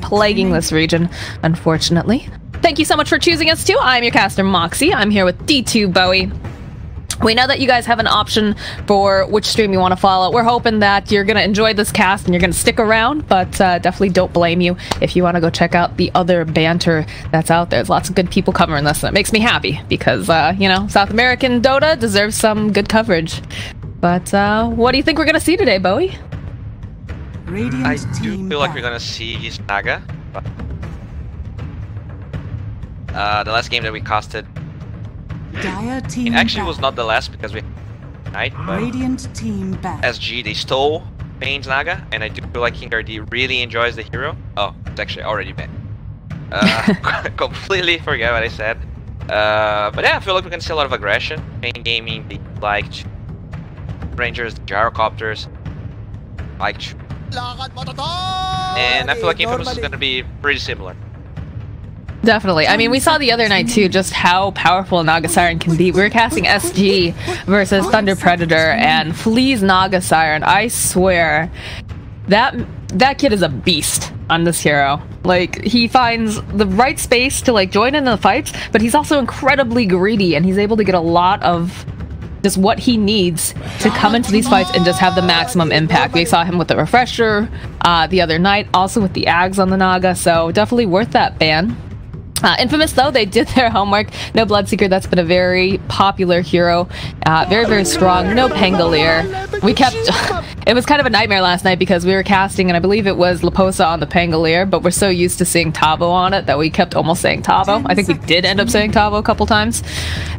plaguing this region, unfortunately. Thank you so much for choosing us too. I'm your caster Moxie. I'm here with D2 Bowie. We know that you guys have an option for which stream you want to follow. We're hoping that you're going to enjoy this cast and you're going to stick around, but definitely don't blame you if you want to go check out the other banter that's out there. There's lots of good people covering this, and it makes me happy because, you know, South American Dota deserves some good coverage. But what do you think we're going to see today, Bowie? I do feel like we're going to see Naga. The last game that we casted, it actually was not the last because we had but SG, they stole paiN's Naga, and I do feel like King RD really enjoys the hero. Oh, it's actually already been. Completely forget what I said. But yeah, I feel like we can see a lot of aggression. paiN Gaming, they like Rangers, gyrocopters, like, and I feel like Infamous is going to be pretty similar. Definitely. I mean, we saw the other night too just how powerful Naga Siren can be. We were casting SG versus Thunder Predator and Flea's Naga Siren. I swear, that kid is a beast on this hero. Like, he finds the right space to like join in the fights, but he's also incredibly greedy, and he's able to get a lot of just what he needs to come into these fights and just have the maximum impact. We saw him with the Refresher the other night, also with the Ags on the Naga, so definitely worth that ban. Infamous, though, they did their homework. No Bloodseeker, that's been a very popular hero. Very, very strong. No Pangolier. We kept... It was kind of a nightmare last night because we were casting, and I believe it was Laposa on the Pangolier, but we're so used to seeing Tavo on it that we kept almost saying Tavo. I think we did end up saying Tavo a couple times.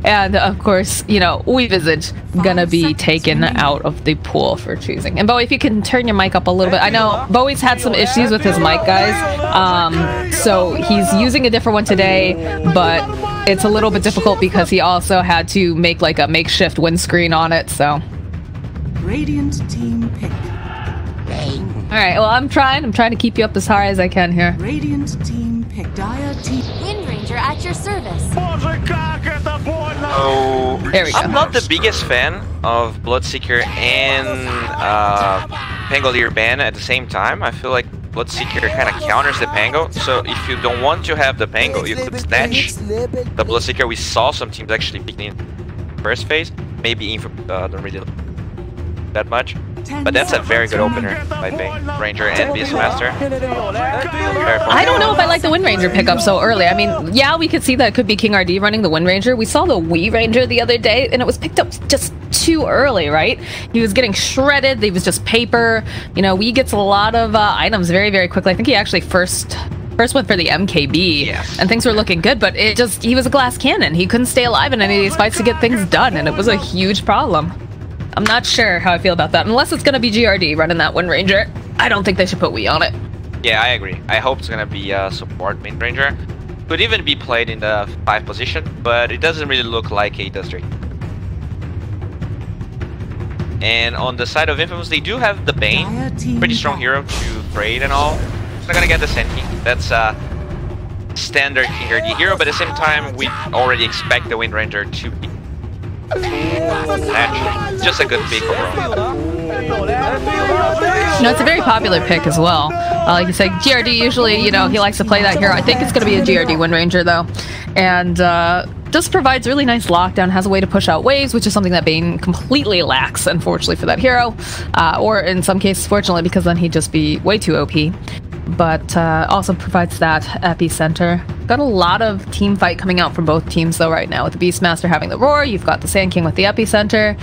And, of course, you know, Weevisage gonna be taken out of the pool for choosing. And, Bowie, if you can turn your mic up a little bit. I know Bowie's had some issues with his mic, guys. So he's using a different one today, but it's a little bit difficult because he also had to make like a makeshift windscreen on it, so. Radiant team pick. Alright, well, I'm trying to keep you up as high as I can here. Radiant team pick. Dire team. Wind Ranger at your service. Oh, there we go. I'm not the biggest fan of Bloodseeker and Pangolier ban at the same time. I feel like Bloodseeker kind of counters the Pango, so if you don't want to have the Pango, you could snatch the Bloodseeker. We saw some teams actually picking in first phase. Maybe Info don't really that much, but that's a very good opener by paiN Ranger and Beastmaster. I don't know if I like the Wind Ranger pickup so early. I mean, yeah, we could see that it could be King RD running the Wind Ranger. We saw the Wii Ranger the other day, and it was picked up just too early, right? He was getting shredded. He was just paper. You know, Wii gets a lot of items very, very quickly. I think he actually first went for the MKB, yes, and things were looking good, but it just, he was a glass cannon. He couldn't stay alive in any of these fights to get things done, and it was a huge problem. I'm not sure how I feel about that. Unless it's going to be GRD running that Wind Ranger, I don't think they should put Wii on it. Yeah, I agree. I hope it's going to be support Wind Ranger. Could even be played in the 5 position, but it doesn't really look like a does 3. And on the side of Infamous, they do have the paiN, pretty strong hero to trade and all. They're going to get the Sand King. That's a standard King RD hero, but at the same time, we already expect the Wind Ranger to be naturally just a good pick overall. No, it's a very popular pick as well. Like you said, GRD usually, you know, he likes to play that hero. I think it's going to be a GRD Wind Ranger though, and just provides really nice lockdown. Has a way to push out waves, which is something that paiN completely lacks, unfortunately for that hero, or in some cases, fortunately, because then he'd just be way too OP. But also provides that epicenter. Got a lot of team fight coming out from both teams though right now, with the Beastmaster having the Roar, you've got the Sand King with the epicenter.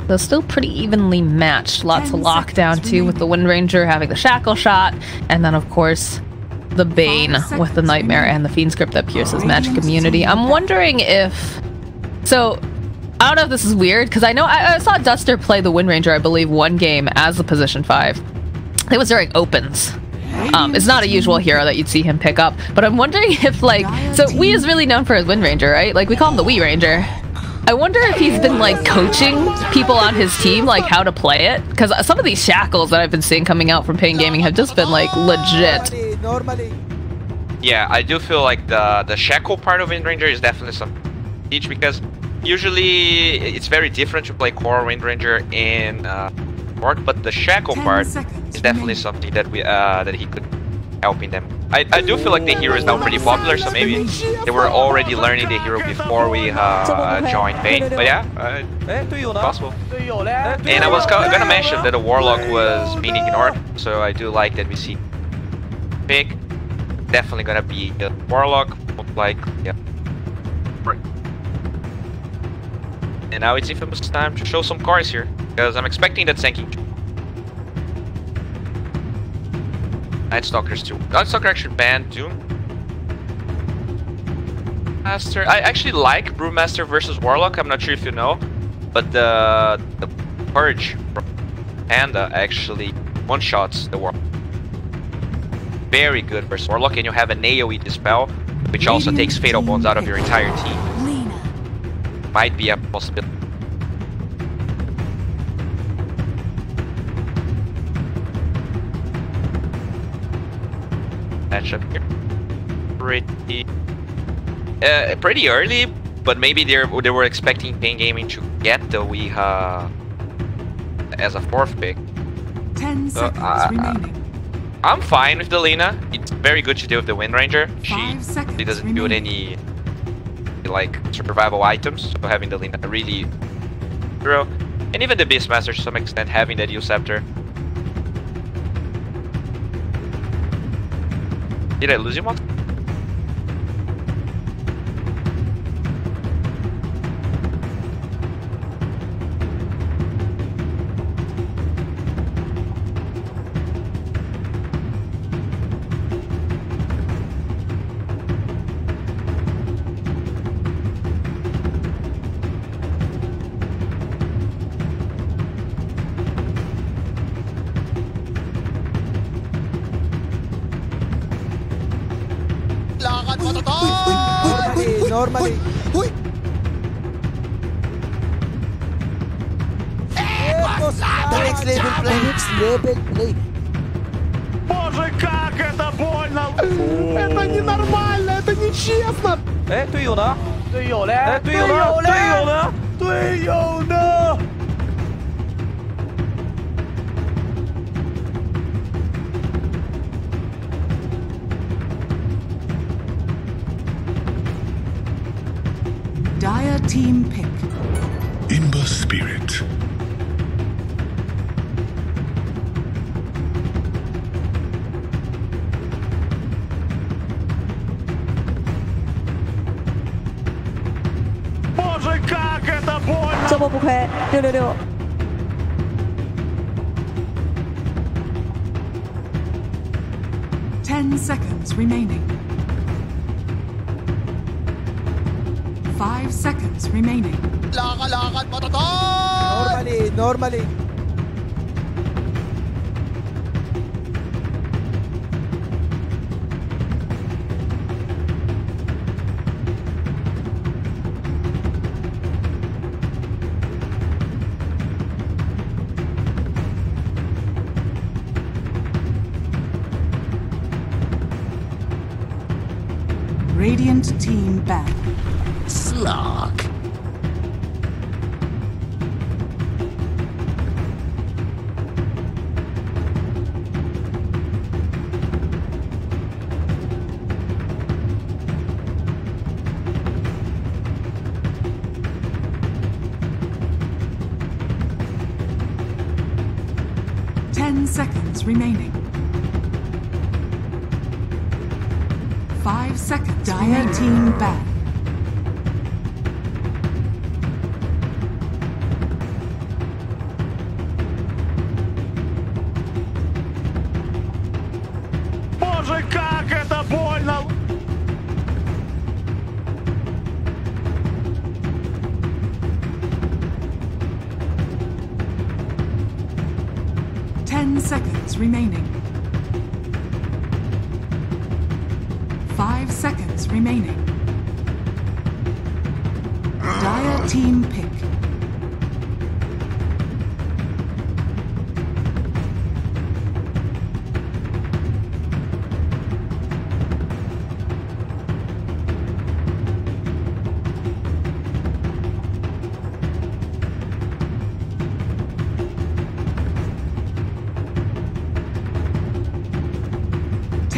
So still pretty evenly matched. Lots of lockdown too, with the Wind Ranger having the Shackle Shot, and then of course the baiN with the Nightmare and the Fiend Script that pierces magic immunity. I'm wondering if... So, I don't know if this is weird, because I know I saw Duster play the Wind Ranger, I believe, one game as the position 5. It was during opens. It's not a usual hero that you'd see him pick up, but I'm wondering if, like, so Wii is really known for his Wind Ranger, right? Like, we call him the Wii Ranger. I wonder if he's been, like, coaching people on his team, like, how to play it, because some of these shackles that I've been seeing coming out from paiN Gaming have just been, like, legit. Yeah, I do feel like the shackle part of Wind Ranger is definitely something to teach, because usually it's very different to play core Wind Ranger in but the shackle part is definitely something that we that he could helping them. I do feel like the hero is now pretty popular, so maybe they were already learning the hero before we joined paiN. But yeah, possible. And I was gonna mention that the Warlock was being ignored, so I do like that we see pick. Definitely gonna be the Warlock, like yeah. And now it's infamous time to show some cars here, because I'm expecting that Senki. Night Stalkers too. Night Stalker actually banned Doom. Master. I actually like Brewmaster versus Warlock. I'm not sure if you know, but the Purge from Panda actually one-shots the Warlock. Very good versus Warlock, and you have an AoE Dispel, which also takes Fatal Bones out of your entire team. Might be a possibility. Matchup here. Pretty early, but maybe they were expecting paiN Gaming to get the Weeha as a 4th pick. 10 seconds remaining. I'm fine with the Lina. It's very good to deal with the Wind Ranger. She doesn't remaining. build any like survival items, so having the Lina really hero. And even the Beastmaster to some extent having that Scepter. Did I lose him once? Normally. Next level play. Next level play. Боже, как это больно! Это ненормально, это нечестно! 哎，队友呢？队友嘞？哎，队友呢？队友呢？队友呢？ Dire team pick. Ember Spirit. Боже, как это больно! 这波不亏，666。 10 seconds remaining. 5 seconds remaining. Lakad, Normally, normally. Radiant team back. Slug. Seconds remaining. 5 seconds. Dire team back. Боже, как это больно! Seconds remaining. 5 seconds remaining. Dire team pick.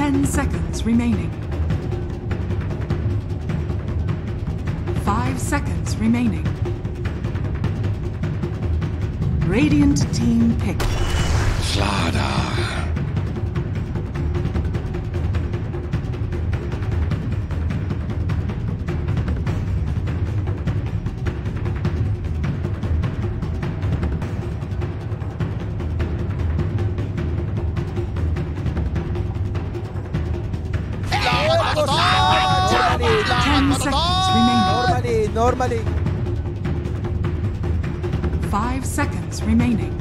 10 seconds remaining. 5 seconds remaining. Radiant team pick. Slaughter. Normally. 5 seconds remaining.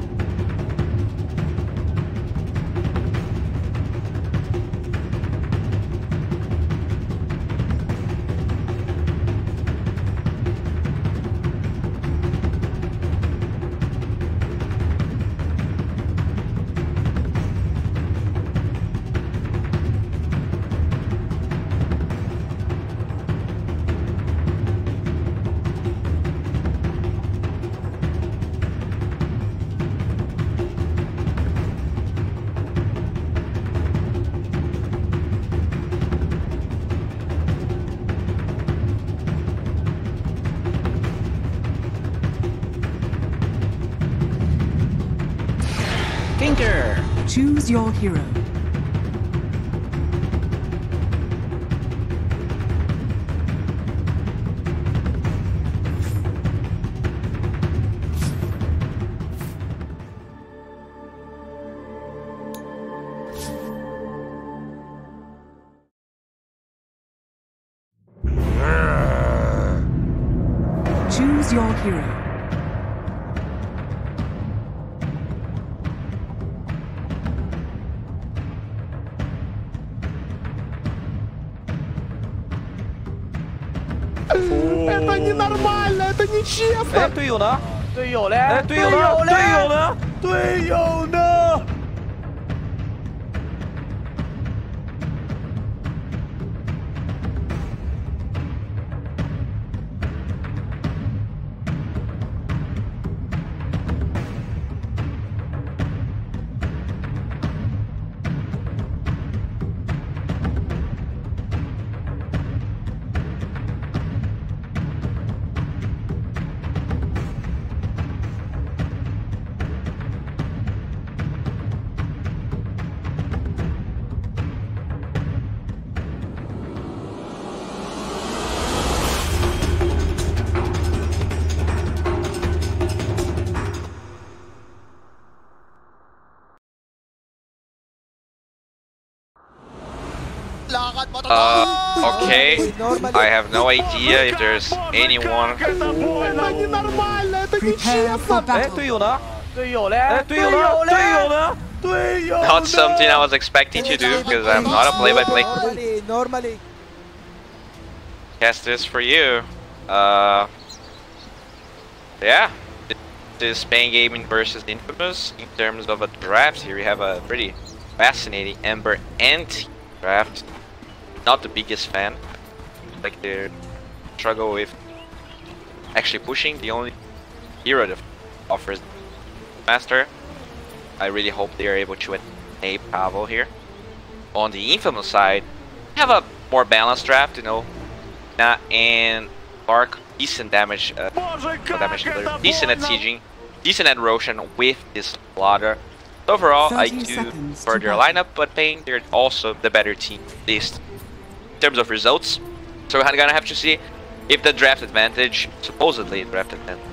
Choose your hero. Choose your hero. Это ненормально, это нечестно. 哎，队友呢？队友嘞？哎，队友呢？队友呢？队友呢？Okay. I have no idea if there's anyone. Это больно, ненормально, это Prepare for нечестно. 哎， battle. 队友呢？队友嘞？哎，队友呢？队友呢？队友 Not something I was expecting to do because I'm not a play-by-play. Normally. Cast this for you. Yeah. This is paiN Gaming versus Infamous. In terms of a draft, here we have a pretty fascinating Ember and draft. Not the biggest fan. Like they struggle with actually pushing. The only hero that offers master. I really hope they are able to enable Pavo here. On the Infamous side, have a more balanced draft, you know. And Lark decent damage, decent at sieging, decent at Roshan with this Slaughter. Overall, I do for their lineup, but paiN, they're also the better team, at least in terms of results. So we're gonna have to see if the draft advantage, supposedly draft advantage,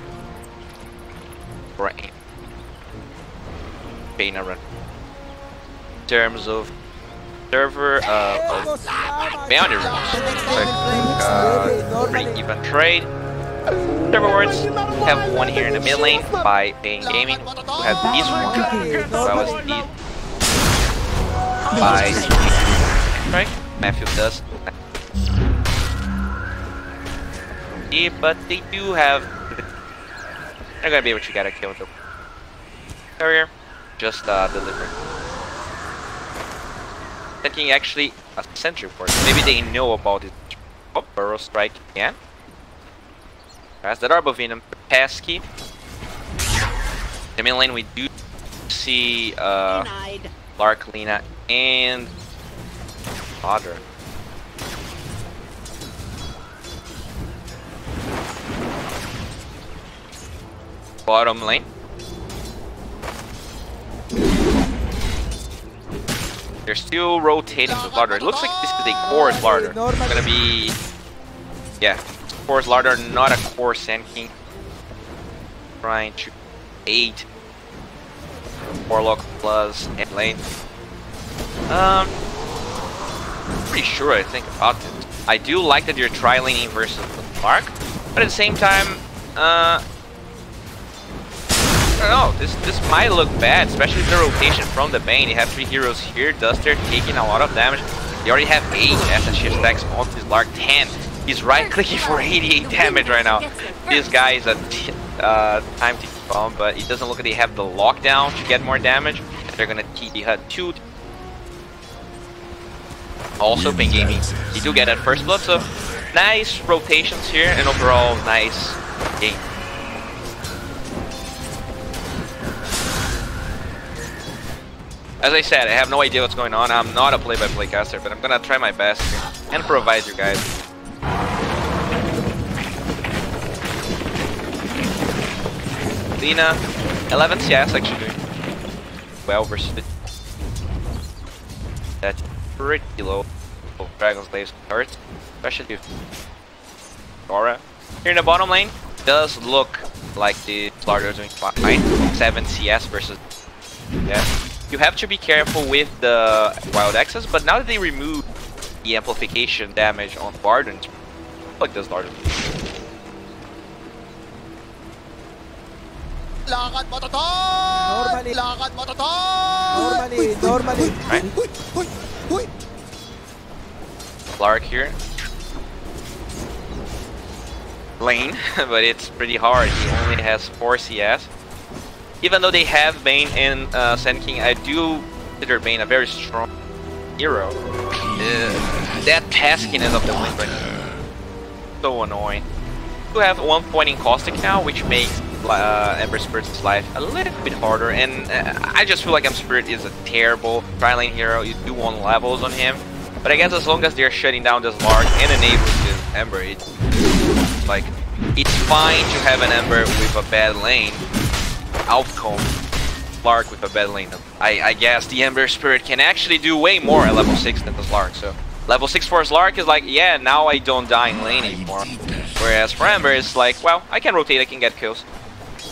for paiN run. In terms of server, boundary rules, like pretty even trade. Server wards have one here in the mid lane by paiN Gaming, who have this one, as well as these by right? Matthew does. Yeah, but they do have. They're gonna be able to get a kill with the carrier. Just deliver. Thinking actually a sentry force. Maybe they know about it. Oh, Burrow Strike again. As that Arbo Venom, Pesky. In the main lane, we do see Lark, Lina, and Slaughter. Bottom lane. They're still rotating the Slaughter. It looks like this is a core Slaughter. It's gonna be... yeah, core Slaughter, not a core Sand King. Trying to 8 Warlock plus end lane. Pretty sure I think about it. I do like that you're tri-laning versus the Lark, but at the same time, I don't know, this might look bad, especially the rotation from the bane. You have 3 heroes here, Duster taking a lot of damage. You already have 8 as shift stacks on this Lark, 10. He's right clicking for 88 damage right now. This guy is a time to bomb, but it doesn't look like they have the lockdown to get more damage. They're gonna TD HUD 2. Also paiN Gaming, you do get that first blood, so nice rotations here and overall nice game. As I said, I have no idea what's going on. I'm not a play-by-play caster, but I'm gonna try my best and provide you guys. Lina, 11 CS actually doing well versus it. That's pretty low. Dragon Slaves cards, especially if Aura. Here in the bottom lane, does look like the Slaughter is doing fine. 7 CS versus yeah. You have to be careful with the wild access, but now that they remove the amplification damage on Warden, like this Warden. Normally. Right. Clark here. Lane, but it's pretty hard. He only has 4 CS. Even though they have baiN and Sand King, I do consider baiN a very strong hero. That peskiness of the wind right, so annoying. You have 1 point in Caustic now, which makes Ember Spirit's life a little bit harder, and I just feel like Ember Spirit is a terrible tri-lane hero. You do want levels on him, but I guess as long as they're shutting down this Lark and enabling this Ember, it's like, it's fine to have an Ember with a bad lane outcome, Lark with a bad lane. I guess the Ember Spirit can actually do way more at level 6 than this Lark, so level 6 for his Lark is like, yeah, now I don't die in lane anymore. Whereas for Ember, it's like, well, I can rotate, I can get kills.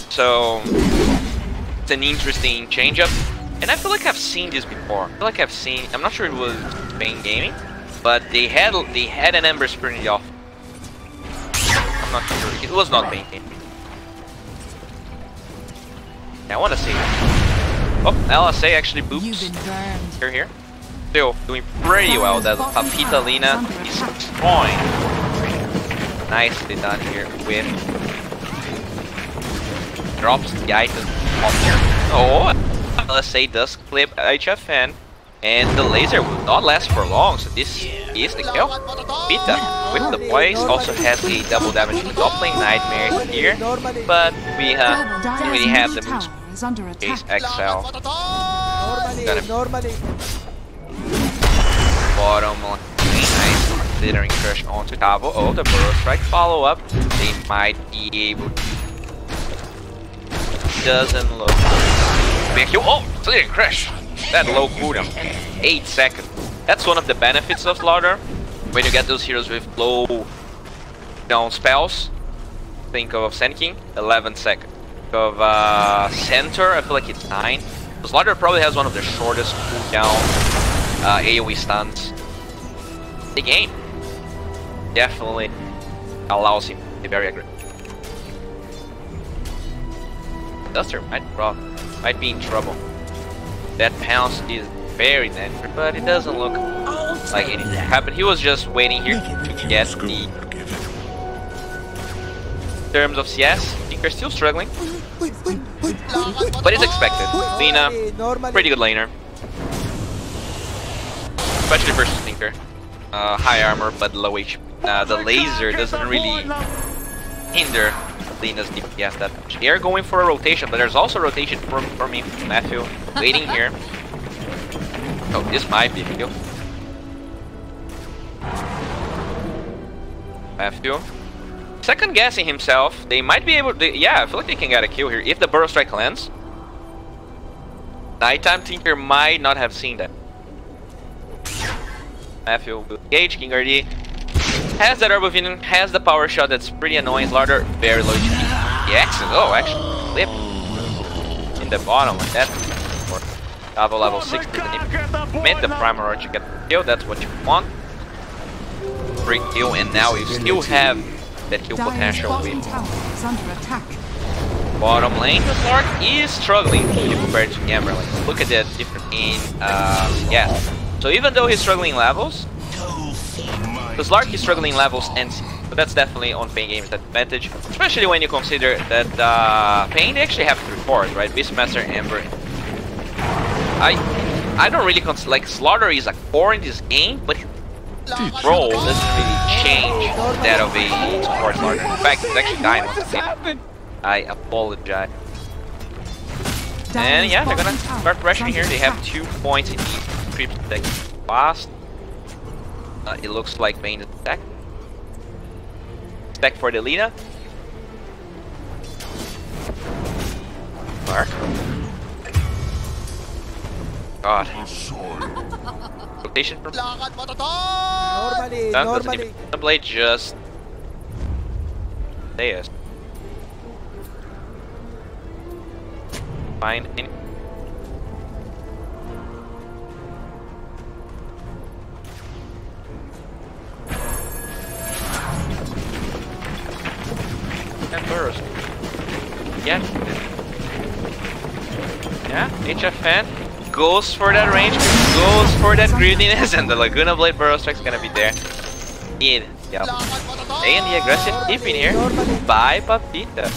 So, it's an interesting change-up. And I feel like I've seen this before. I feel like I've seen, I'm not sure it was paiN Gaming, but they had an Ember Spirit in the off. I'm not sure, it was not paiN Gaming. I want to see. Oh, LSA actually boops. Here. Still doing pretty well. That Papita Lina is destroying. Nicely done here with drops the item off here. Oh, LSA does clip HFN, and the laser will not last for long. So this is the kill. Papita with the poise also has a double damage. He's not playing Nightmare here, but we have the moves. Case XL. Normally. Bottom lane, nice. Considering crush onto Tavo. Oh, the Burrow Strike follow up. They might be able to. Doesn't look. Big kill. Oh, Slither Crush. That low cooldown. 8 seconds. That's one of the benefits of Slaughter. When you get those heroes with low down spells, think of Sand King, 11 seconds. Of Center, I feel like it's 9. Slaughter probably has one of the shortest cooldown AoE stuns. The game definitely allows him to be very aggressive. Duster might be in trouble. That pounce is very dangerous, but it doesn't look like anything happened. He was just waiting here to get the. In terms of CS, Tinker still struggling, but it's expected. Lina, pretty good laner, especially versus Tinker. High armor, but low HP. The laser doesn't really hinder Lina's DPS that much. They are going for a rotation, but there's also a rotation for me, Matthew, waiting here. Oh, this might be a kill. Matthew. Second guessing himself. They might be able to... Yeah, I feel like they can get a kill here if the Burrow Strike lands. Nighttime Tinker might not have seen that. Matthew will engage. King RD has that Herb of Venom, has the power shot that's pretty annoying. Slaughter, very low HP. The X is... Oh, actually, flip. In the bottom like that. Level 6 doesn't meant the Primal Archer get the kill, that's what you want. Free kill, and now you still have that kill potential with bottom lane. The Slark is struggling compared to Gamber. Like, look at that difference in so even though he's struggling levels, the Slark is struggling levels and but that's definitely on paiN Games' advantage, especially when you consider that paiN, they actually have 3 cores, right? Beastmaster, Ember. I don't really consider, like, Slaughter is a core in this game, but his role doesn't really change that of a support Slaughter. In fact, he's actually dying once again. I apologize. And yeah, they're gonna start pressuring here. They have 2 points in each creep that fast. It looks like paiN is back. Back for the Lina. Mark. God. Rotation from Normally. The blade just stays. Fine. And burst. Yeah. Yeah, HFN goes for that range, goes for that greediness, and the Laguna Blade Burrow Strike's gonna be there. In, yep. And the aggressive tip in here by Papita.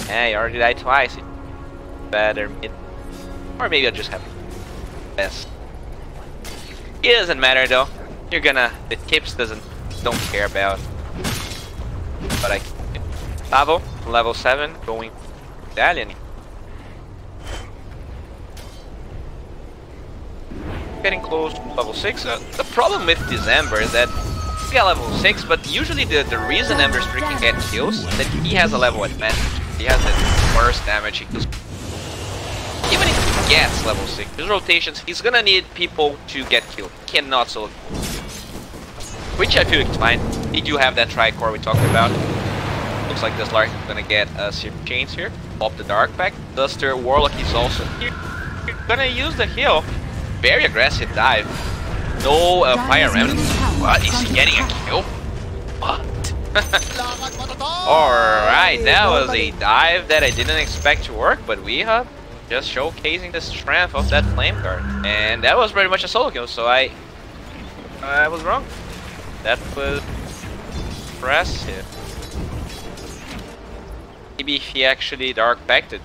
Hey, you already died twice. Better mid. Or maybe I'll just have best. It doesn't matter though. You're gonna, the tips don't care about. But I level 7 going Medallion. Getting close to level 6. The problem with this Ember is that he's got level 6, but usually the reason Ember Streak can get kills is that he has a level advantage. He has the worst damage. He kills. Even if he gets level 6, his rotations, he's gonna need people to get killed. He cannot solo. Which I feel is fine. He do have that tri-core we talked about. Looks like this Lark is gonna get a chains here. Pop the Dark back. Duster Warlock is also here. You're gonna use the heal. Very aggressive dive. No fire remnant. What? Is he getting a kill? What? Alright, that was a dive that I didn't expect to work, but we have just showcasing the strength of that flame card. And that was pretty much a solo kill, so I was wrong. That was impressive. Maybe if he actually dark backed it.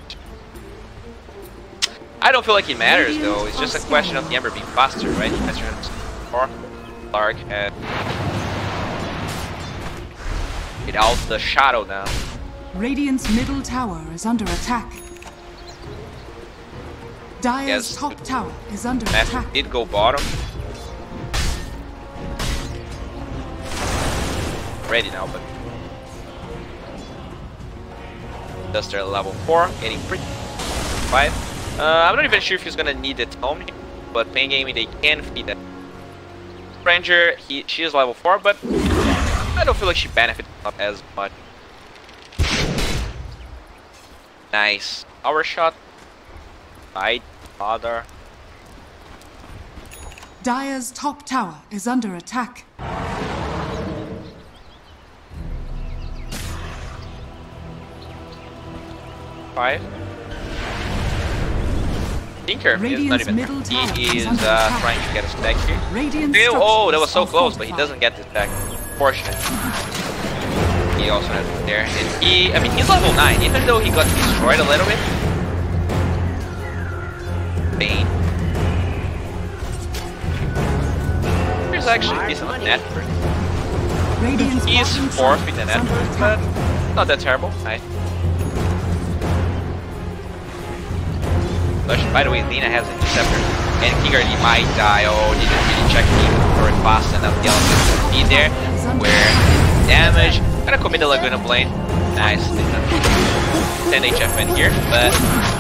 I don't feel like it matters though, it's just a question of the Ember being faster, right? As you before. Lark had without the shadow now. Radiant's middle tower is under attack. Dire's top tower is under attack. Did go bottom. Ready now, but Duster at level 4, getting pretty 5. I'm not even sure if he's gonna need it home, but paiN Gaming they can feed that. Ranger, she is level 4, but I don't feel like she benefits as much. Nice power shot by Father. Dire's top tower is under attack. Five. Tinker is not even. He is trying to get a stack here. Oh, that was so close, but he doesn't get this back. Fortunate. He also has it there. And he, I mean, he's level 9, even though he got destroyed a little bit. paiN. There's actually a decent network. He is 4th in the network, but not that terrible. Nice. By the way, Lina has a Interceptor, and Kigar might die. Oh, didn't really check him for it fast enough. The elephant would be there, where damage. Gonna commit the Laguna Blade. Nice. 10 HFN here, but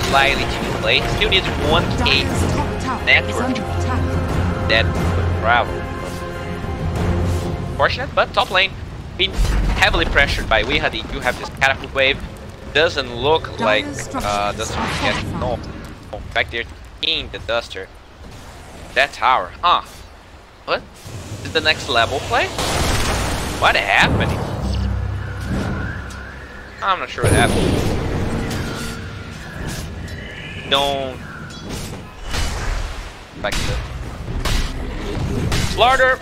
slightly too late. Still needs 1k Dire's top tower is network. under attack. That would travel. Fortunate, but top lane being heavily pressured by Wihadi. You have this catapult wave. Doesn't look like Duster can get no. In fact, they're taking the Duster. That tower, huh? What? Is the next level play? What happening? I'm not sure what happened. Don't. Back to Slaughter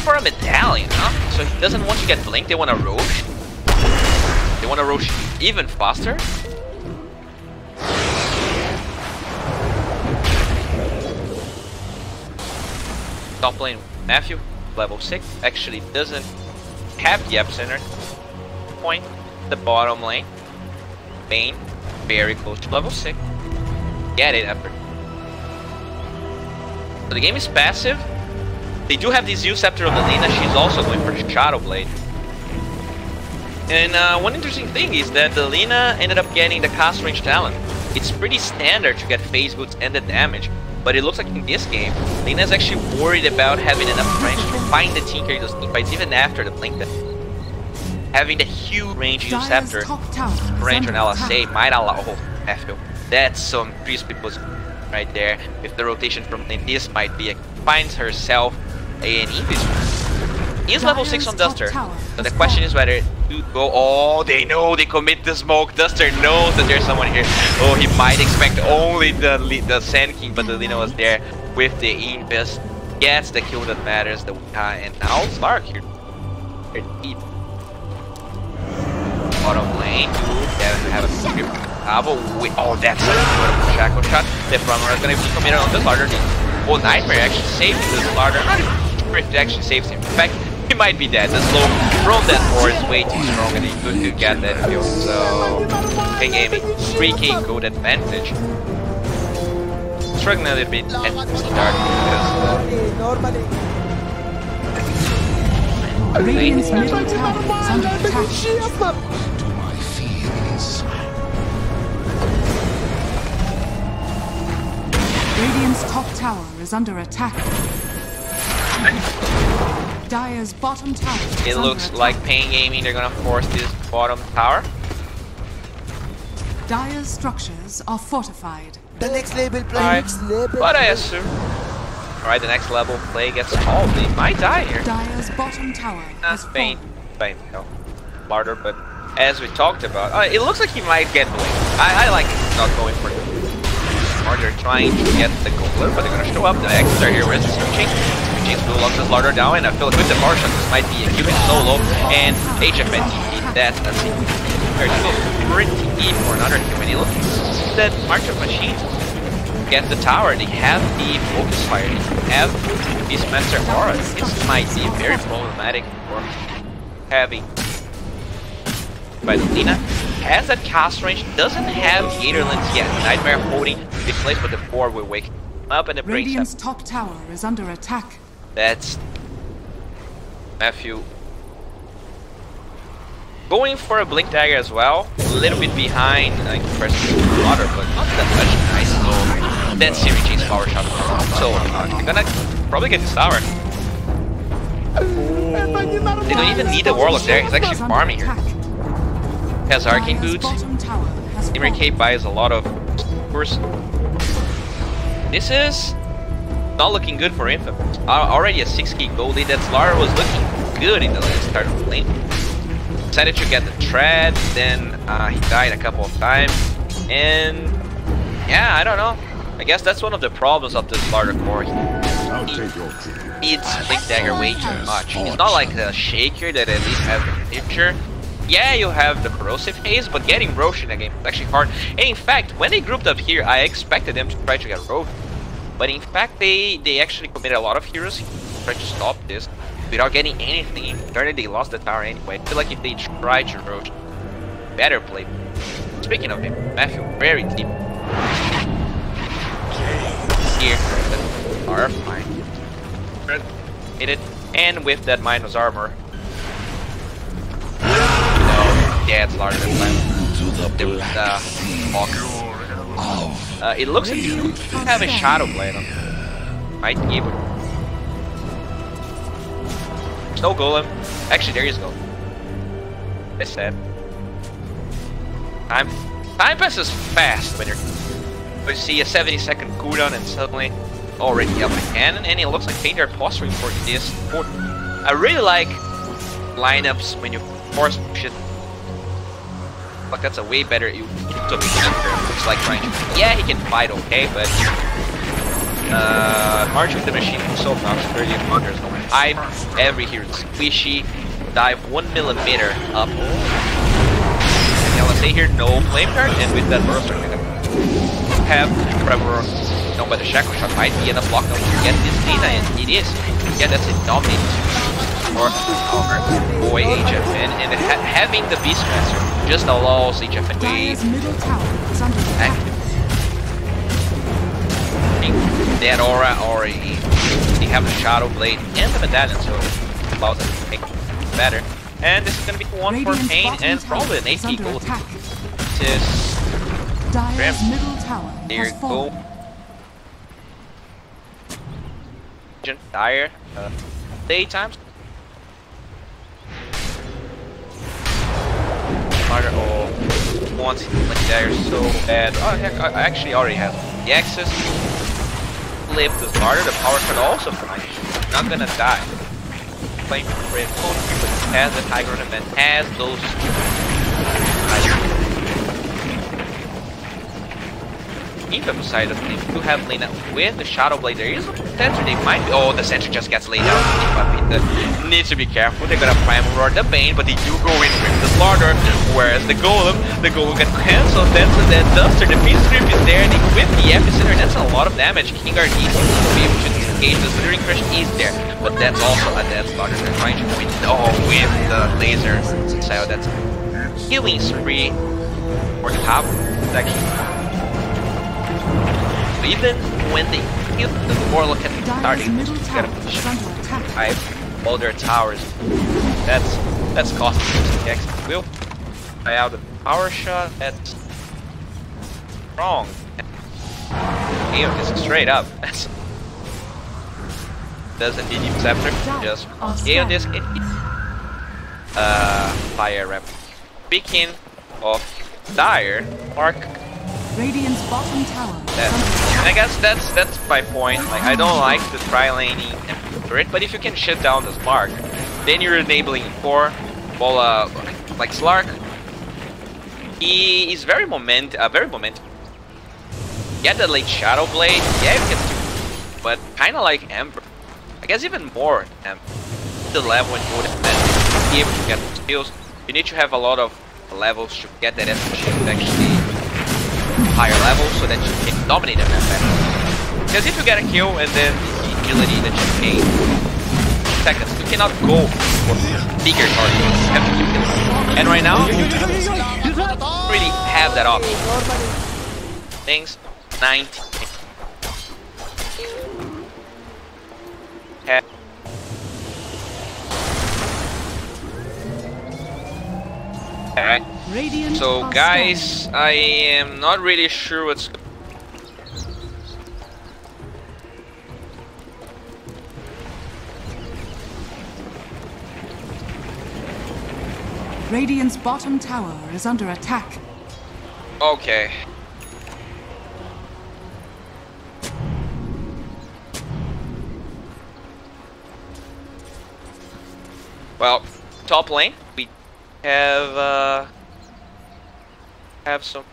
for a medallion, huh? So he doesn't want to get blinked. They want to roach. They want to roach even faster. Top lane Matthew, level 6, actually doesn't have the epicenter point. The bottom lane, paiN, very close to level 6. Get it after. So the game is passive. They do have the Zeus Scepter of the Lina. She's also going for Shadow Blade. And one interesting thing is that the Lina ended up getting the cast range talent. It's pretty standard to get phase boots and the damage, but it looks like in this game, Lina is actually worried about having enough range to find the team carry those team fights even after the blink. Having the huge range Zeus Scepter range on LSA might allow Matthew. That's some crispy position right there. With the rotation from lane, this might be finds herself an Invis. He is level 6 on Duster, so the question is whether to go. Oh, they know they commit the smoke. Duster knows that there's someone here. Oh, he might expect only the Sand King, but the Lina was there with the Invis. Gets the kill that matters. And now Slark here. Deep. Bottom lane, they have a script. Oh, that's a beautiful shackle shot. The front runner is going to be committed on the Slaughter. Oh, Nightmare actually saving the Slaughter. Not even sure if it actually saves him. In fact, he might be dead. The slow from that war is way too strong and he could get that kill. So, paiN Gaming, 3k gold advantage. Struggling a little bit at the start because Radiant's middle tower is under attack. To my fears. Radiant's top tower is under attack. Dire's bottom tower is it under looks attack. like paiN Gaming, they're gonna force this bottom tower. Dire's structures are fortified. The next label play. Alright, Next label. but I assume. Alright, the next level play gets called. They might die here. Dire's bottom tower has paiN, fallen. no, Larder, but as we talked about, it looks like he might get blinked. I like not going for it. Or they're trying to get the Gobbler, but they're gonna show up. The X's are here with the Switching. Switching will lock this Larder down, and I feel like with the power shot, this might be a Cuban solo, and HFN that's a thing. They're pretty deep for another Cuban. Look that March of Machines. Get the tower, they have the Focus Fire, they have Beastmaster Aura. This might be very problematic for having. But Lina has that cast range, doesn't have Gatorlands yet. Nightmare holding the place, but the 4 will wake up and it breaks Radiant's up. top tower is under attack. That's Matthew going for a Blink Dagger as well. A little bit behind, like first water, but not that much. Nice low. That Series Chain's power shot. So they're gonna probably get this tower. They don't even need a Warlock there, he's actually farming here. Has Arcane Boots. Imri K buys a lot of course. This is not looking good for Infamous. Already a 6k gold lead. That Lara was looking good in the start of the lane. Decided to get the tread, then he died a couple of times. And yeah, I don't know. I guess that's one of the problems of this Larder core. He needs Blink Dagger way too much. It's not like the Shaker that at least has the picture. Yeah, you have the corrosive haze, but getting Roche in the game is actually hard. And in fact, when they grouped up here, I expected them to try to get Roche. But in fact, they actually committed a lot of heroes to try to stop this without getting anything. In return, they lost the tower anyway. I feel like if they tried to Roche, better play. Speaking of him, Matthew, very deep. Here, are fine. Hit it, and with that minus armor, Yeah, it's larger than planned. To the Hawk. It looks like you have a Shadow Blade on. Might give it. There's no Golem. Actually, there is Golem. I said. Time passes fast when you see a 70-second cooldown and suddenly already up again, and it looks like they are posturing for this. I really like lineups when you force push it. Like that's a way better you took it. Looks like trying to. Yeah, he can fight okay, but March with the Machine is so fast. 30 there's no hype. Every hero is squishy. Dive 1 millimeter up. Let's say here no flame card, and with that burst we're gonna have Trevor known by the shackle shot might be enough lockdown to get this data, and it is. Yeah, that's a dominate for our boy HFN, and having the Beastmaster just allows HFN to Dire's middle tower is under attack. That aura already they have the Shadow Blade and the Medallion, so it allows them to make it better. And this is going to be one for paiN and probably an AP gold. This Dire's middle tower there has you fallen. go. Dire. Daytime. Martyr. Oh, wants like Dire so bad. Oh heck, I actually already have the access. Flip this Martyr. The power card also for my not gonna die. Playing for it, has the Tiger event, has those. Even side of things, you have Lena with the Shadow Blade. There is a potential they might be. Oh, the Sentry just gets laid out. Needs to be careful. They're gonna Primal Roar the Bane, but they do go in with the Slaughter. Whereas the Golem gets cancelled. Then so that Duster, the Beast Strip is there, and with the Epicenter, that's a lot of damage. Kingguard easy to be able to engage. The Slithering Crush is there, but that's also a dead Slaughter. They're trying to win. Oh, with the laser. So that's a healing spree or top section. So even when they kill the Warlock at the starting, you gotta push all their towers. That's costing them. The X will try out a power shot. That's wrong. Damn, this is straight up. That's doesn't need Deep Scepter. Just Gale this. Fire rep. Speaking of Dire, Mark. Radiant's bottom tower. And I guess that's my point. Like I don't like the tri-laning for it, but if you can shut down this Mark, then you're enabling core. Well, like Slark, he is very momentum. Get the late Shadow Blade, yeah, you can do, but kind of like Ember. I guess even more Ember. The level and go to be able to get the skills. You need to have a lot of levels to get that SMG actually higher level so that you can dominate them better. Because if you get a kill and then the agility that you gain seconds, you cannot go for bigger targets. You have to keep killing. And right now, you don't really have that option. Things 19. Alright. So guys, I am not really sure what's Radiant's bottom tower is under attack. okay. Well, top lane we have some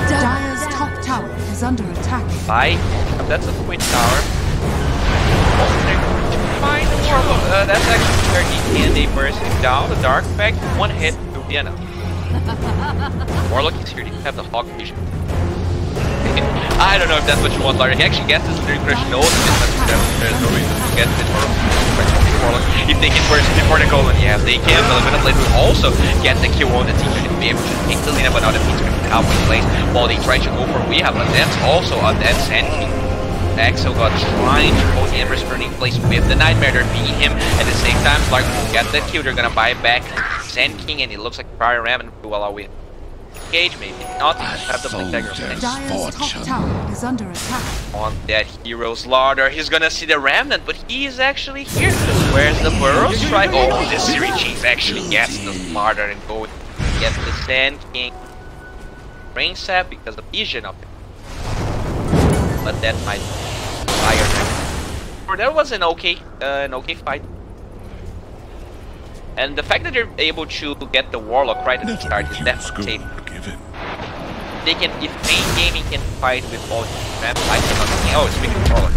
Dire's top tower is under attack. fight. That's a Twin Tower. Find the Warlock. That's actually where he can they burst down the Dark Effect. One hit to be enough. Warlock is here. He have the Hawk Vision. I don't know if that's what you want, Larry. He actually gets this Slithering Crush. Knows there's no reason to get it. If they can burst before the golden, yes, they can. But the Blade will also get the kill on the team and be able to take the Lina, but now the team's going to help in place while they try to go for Weehaw. But that's also a dead Sand King. Axel got trying to hold the Embers Burning place with the Nightmare. They're beating him at the same time. Clark will get that kill. They're going to buy back Sand King, and it looks like Prior Ram and will allow with engage, maybe not have the Blink Dagger Dire's top tower is under attack. on that hero slaughter. He's gonna see the Remnant, but he is actually here. Where's the Burrow Strike? Oh, the Siri Chief actually gets the slaughter and goes get the Sand King. Rain Sap because of vision of it. But that might fire him. Or that was an okay fight. And the fact that they're able to get the Warlock right at the start is definitely safe. They can, if main gaming can fight with all maps, I cannot. Oh, speaking of Warlock,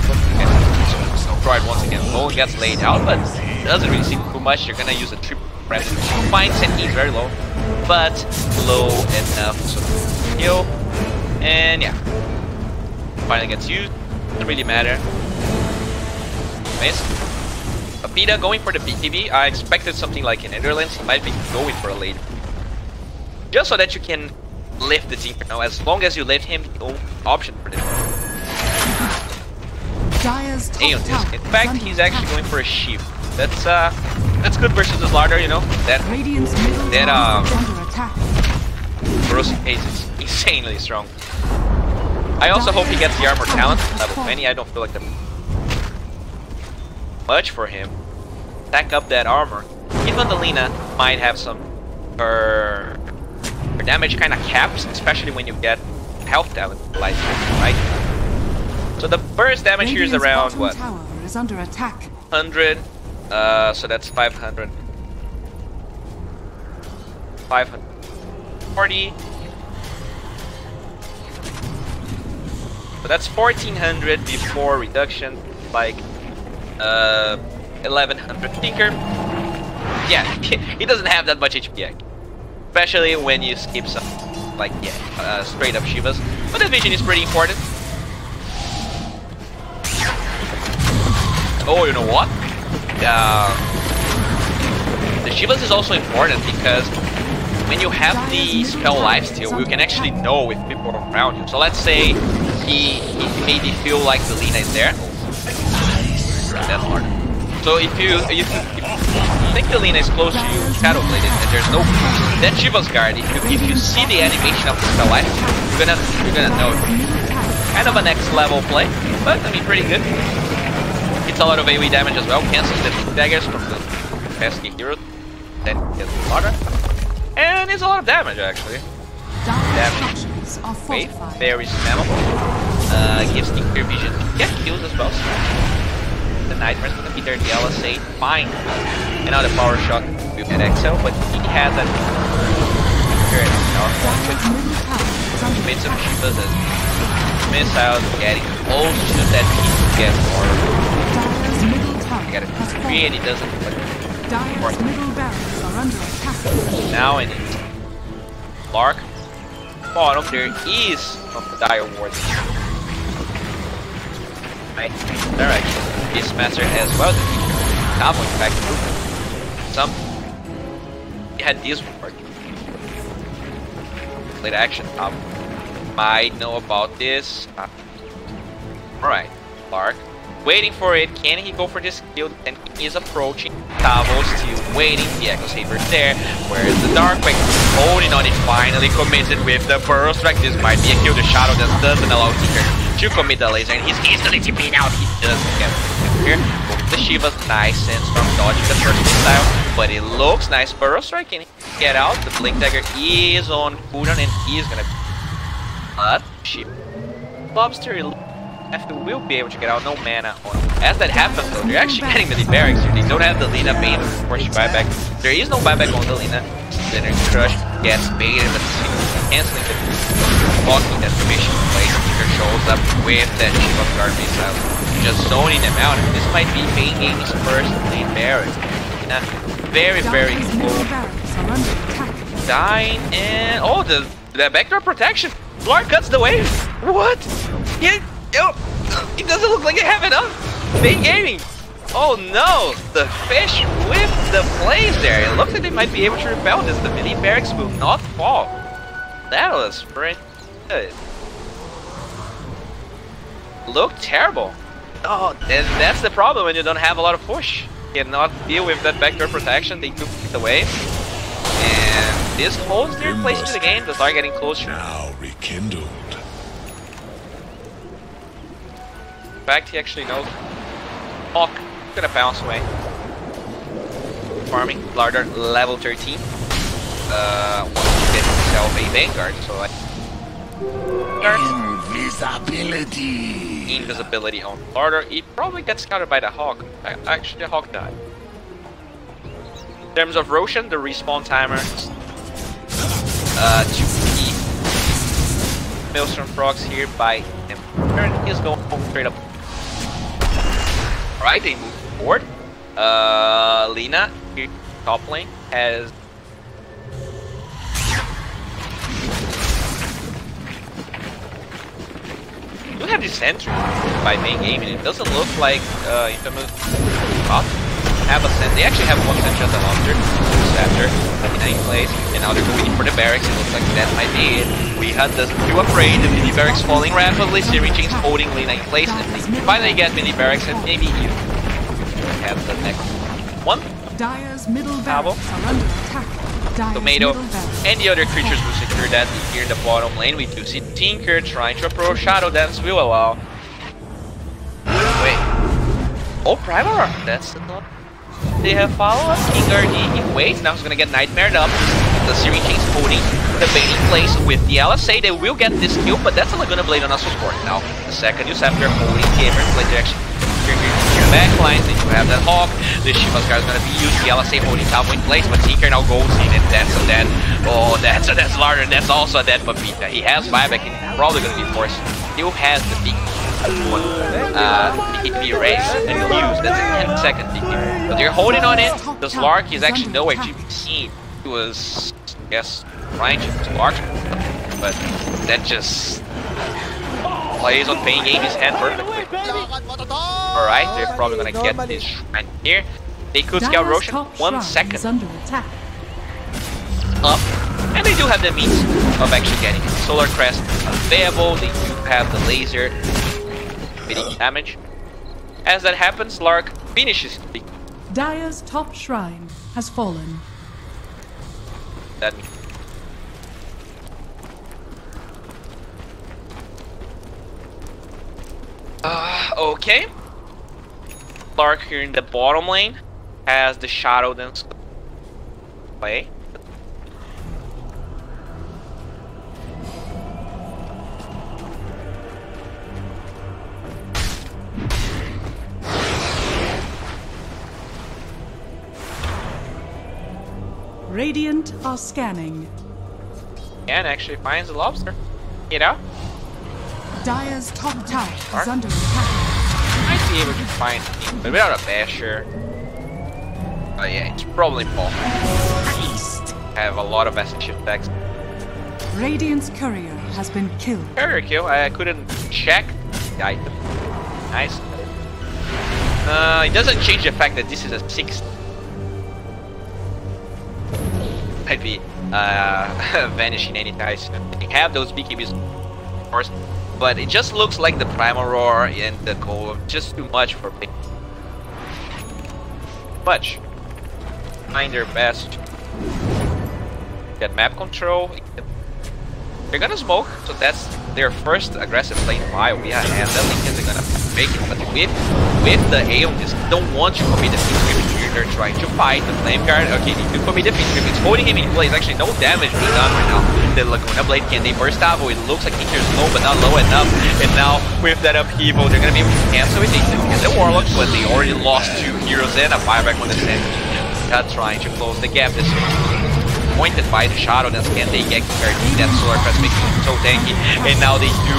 so tried once again. Bowen gets laid out, but doesn't really seem too much. You're gonna use a triple press. Fine, Sand is very low, but low enough to kill. And yeah, finally gets used. Doesn't really matter. Nice. Pita going for the BKB. I expected something like in Netherlands. He might be going for a late. Just so that you can lift the Tinker. Now, as long as you lift him, the option for this. Dire's top In tower fact, is he's under actually attack. going for a sheep. That's good versus the Slaughter, you know. That Radiant's middle tower is under attack. Burrow's pace is insanely strong. I also hope he gets the armor talent level 20. I don't feel like the much for him. Stack up that armor. Even the Lina might have some her damage kind of caps, especially when you get health talent like right? So the burst damage here is around what? Tower is under attack. 100. So that's 500. 540. So that's 1400 before reduction, like 1100 Tinker. Yeah, he doesn't have that much HP yet. Especially when you skip some, like, yeah, straight up Shivas. But the vision is pretty important. Oh, you know what? The Shivas is also important because when you have the spell lifesteal, you can actually know if people are around you. So let's say he made you feel like the Lina is there. That's hard. So if you think the Lina is close to you, Shadow Bladed, and there's no that Shiva's guard, if you see the animation of the spell life, you're gonna know it. Kind of a next level play, but I mean pretty good. It's a lot of AoE damage as well, cancels the daggers from the pesky hero, then gets the slaughter. And it's a lot of damage actually. Dire's structures are Wait, fortified. very spammable. Gives the clear vision. Get kills as well. The Nightmare's gonna be there, the LSA, fine. And now the power shot with an XL, but he has that. Dire's middle tower is under Made some attack. Shivas as missiles, getting close to that piece to get more. Dire's middle tower I got it has free and he fallen. doesn't. But Dire's middle barracks are under attack. now I need Lark. Bottom there is from the Dire Ward. Right, direction. Beastmaster as well. Now going back to some. He had this ward. Late action. Might know about this. Alright, Lark. Waiting for it. Can he go for this kill? And he is approaching. Tavo still waiting. The Echo Saber's there. Where's the Darkwing? Holding on it. Finally committed with the Burrow Strike. This might be a kill. The Shadow just doesn't allow Tinker to commit the laser. And he's instantly TP'd out. He doesn't get here. The Shiva's nice and strong dodging the first missile. But it looks nice. Burrow Strike. Can he get out? The Blink Dagger is on cooldown and he is gonna. But Shiva. Lobster will be able to get out, no mana on. As that happens though, they're actually getting the barracks here. They don't have the Lina main force buyback. There is no buyback on the Lina. Then Crush gets baited, but canceling the blocking that formation place. Tinker shows up with that Shiva guard missile. Just zoning them out. And this might be paiN Gaming's first lane barracks. Very Dire's close. middle barracks are under attack. Dying and oh the backdoor protection. Lark cuts the wave. What? Yeah. It doesn't look like they have enough. paiN Gaming. Oh no! The fish with the plays there. It looks like they might be able to repel this. The mini barracks will not fall. That was pretty good. Looked terrible. Oh, and that's the problem when you don't have a lot of push. You cannot deal with that backdoor protection. They took it away. And this holds their place to the game. The start getting closer. Now rekindled. In fact, he actually knows. Hawk gonna bounce away. Farming, Larder, level 13. Wants to get himself a Vanguard, so I... Invisibility on Larder. He probably gets scouted by the Hawk. Actually, the Hawk died. In terms of Roshan, the respawn timer to keep Maelstrom Frogs here by him. He's going straight up. Alright, they move forward. Lina, here top lane, has... We have this sentry by main game, and it doesn't look like Infamous have a sentry. They actually have one sentry on the launcher, after in place, and now they're going for the barracks. It looks like that might be it. We had the too afraid, the mini barracks falling rapidly, Searing Chains holding Lina in place, and they finally get mini barracks, and maybe you have the next one. Dire's middle barracks are under attack. Dire's Tomato, middle barracks. and the other creatures will secure that here in the bottom lane. We do see Tinker trying to approach Shadow Dance will allow. Wait. Oh, Primal, that's enough. They have follow-up. Kingar, he waits. Now he's gonna get nightmared up. The Searing Chains holding the bait in place with the LSA. They will get this kill, but that's a Laguna Blade on us support. Now, the second you have their holding Gamer Blade direction. Here, the back lines, they do have that Hawk. The Shiva's guard is gonna be used. The LSA holding Cowboy in place, but Tinker now goes in, and that's a dead. Oh, that's larger. That's also a dead Papita. He has buyback, and he's probably gonna be forced. Still has the big one PKP raise and use. That's a 10-second PKP. But they're holding on it. The Slark is actually nowhere to be seen. He was, I guess, trying to Slark, but that just plays on paiN game his hand perfectly. Alright, they're probably gonna get this shrine here. They could scout Roshan 1 second up, and they do have the means of actually getting it. Solar Crest available. They do have the laser hitting damage. As that happens, Lark finishes the Dire's top shrine has fallen. that means okay. Lark here in the bottom lane has the Shadow Dance play. Radiant are scanning. And actually finds the lobster. You know? Dire's top tower Mark? is under attack. Might be able to find him, but without a basher. Oh yeah, it's probably Paul. Have a lot of message effects. Radiant's courier has been killed. Courier kill, I couldn't check the item. Nice. It doesn't change the fact that this is a 6. Might be vanishing anytime soon. They have those BKBs, of course, but it just looks like the Primal Roar and the Cold just too much for me. Much. Trying their best. Get map control. They're gonna smoke, so that's their first aggressive play in a while. We have handling and they're gonna make it, but with the Aeon, don't want to commit the Fiend here. They're trying to fight the Flame Guard. Okay, they do commit the Fiend. It's holding him in place. Actually, no damage being done right now. The Laguna Blade, can they burst out? It looks like Tinker's low, but not low enough. And now, with that upheaval, they're gonna be able to cancel it. They do get the Warlock, but they already lost 2 heroes and a buyback on the Sentry. Trying to close the gap. This pointed by the Shadow Dance. Can they get that Solar Crest making it so tanky? And now they do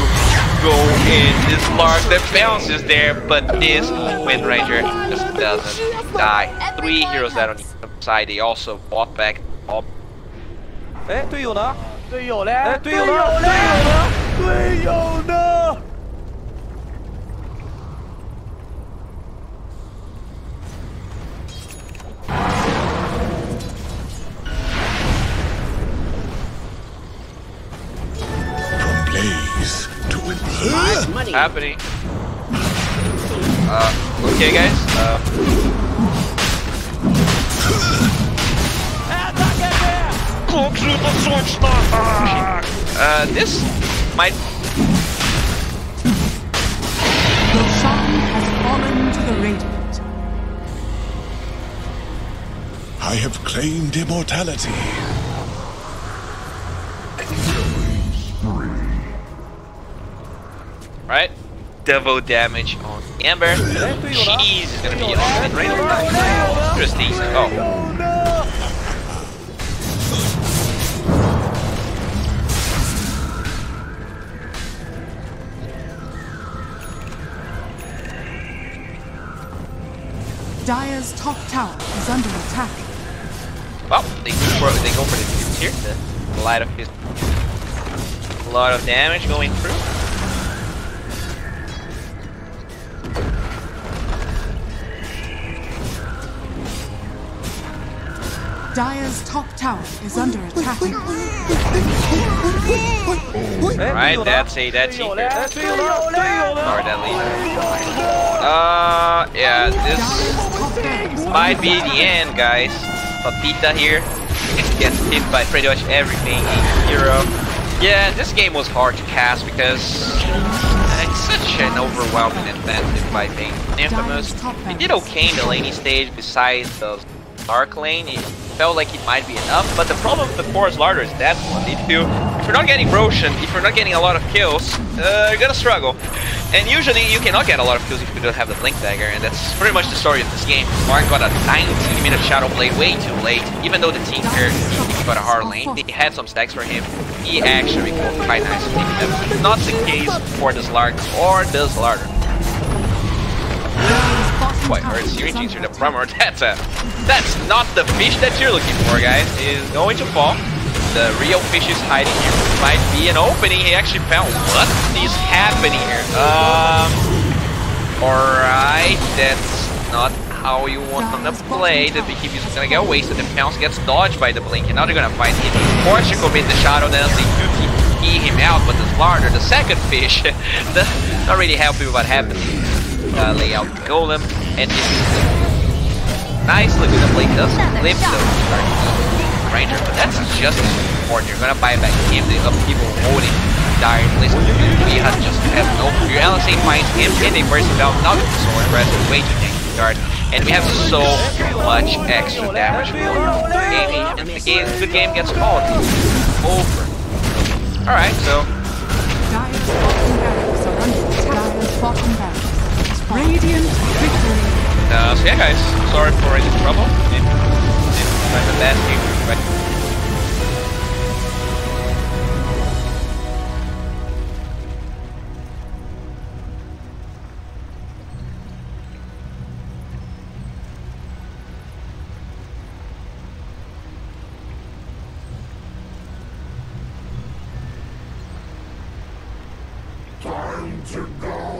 go in. This Lark that bounces there, but this Wind Ranger just doesn't die. 3 heroes that on the side. They also bought back. Eh, 队友呢？队友嘞？队友呢？队友呢？ happening? Okay, guys. This might. Your shrine has fallen to the radiant. I have claimed immortality. Right? Double damage on Amber. She's gonna be on it right now. Interesting. Oh. Dire's top tower is under attack. Well, they go for the fuse here. The light of his. A lot of damage going through. Dire's top tower is under attack. Right, that's a Or that leader. Yeah, this might be the end, guys. Papita here gets hit by pretty much everything. Hero. Yeah, this game was hard to cast because it's such an overwhelming advantage by being Infamous. They did okay in the laning stage besides the Dark lane. It felt like it might be enough, but the problem with the Forest Larder is that one. If you're not getting Roshan, if you're not getting a lot of kills, you're gonna struggle. And usually you cannot get a lot of kills if you don't have the Blink Dagger, and that's pretty much the story of this game. Mark got a 19-minute Shadow Blade way too late, even though the team here got a hard lane. They had some stacks for him. He actually got quite nicely. That's not the case for this Lark or this Larder. Quite hurt. Syringing through the Brummer. That's not the fish that you're looking for, guys. He is going to fall. The real fish is hiding here. Might be an opening. He actually found. What is happening here? Alright, that's not how you want them to play. The Beekeeper is gonna get wasted. The Pounce gets dodged by the Blink, and now they're gonna fight him. Forced to commit the Shadow Dance. They do key him out, but the Larder, the second fish, not really happy with what happened. Lay out the Golem, and this is nice. Look at the Blink does flip the Ranger, but that's just as important. You're gonna buy back him. The other people holding Dire in place. We have just have no fear. LSA finds him, and they burst him out. Now the sword rest is way too tanky guard, and we have so much extra damage for the game, and the game gets called over. All right, so. Dire's bottom barracks. Radiant victory. So yeah, guys, sorry for any trouble. It's the best game. Time to go.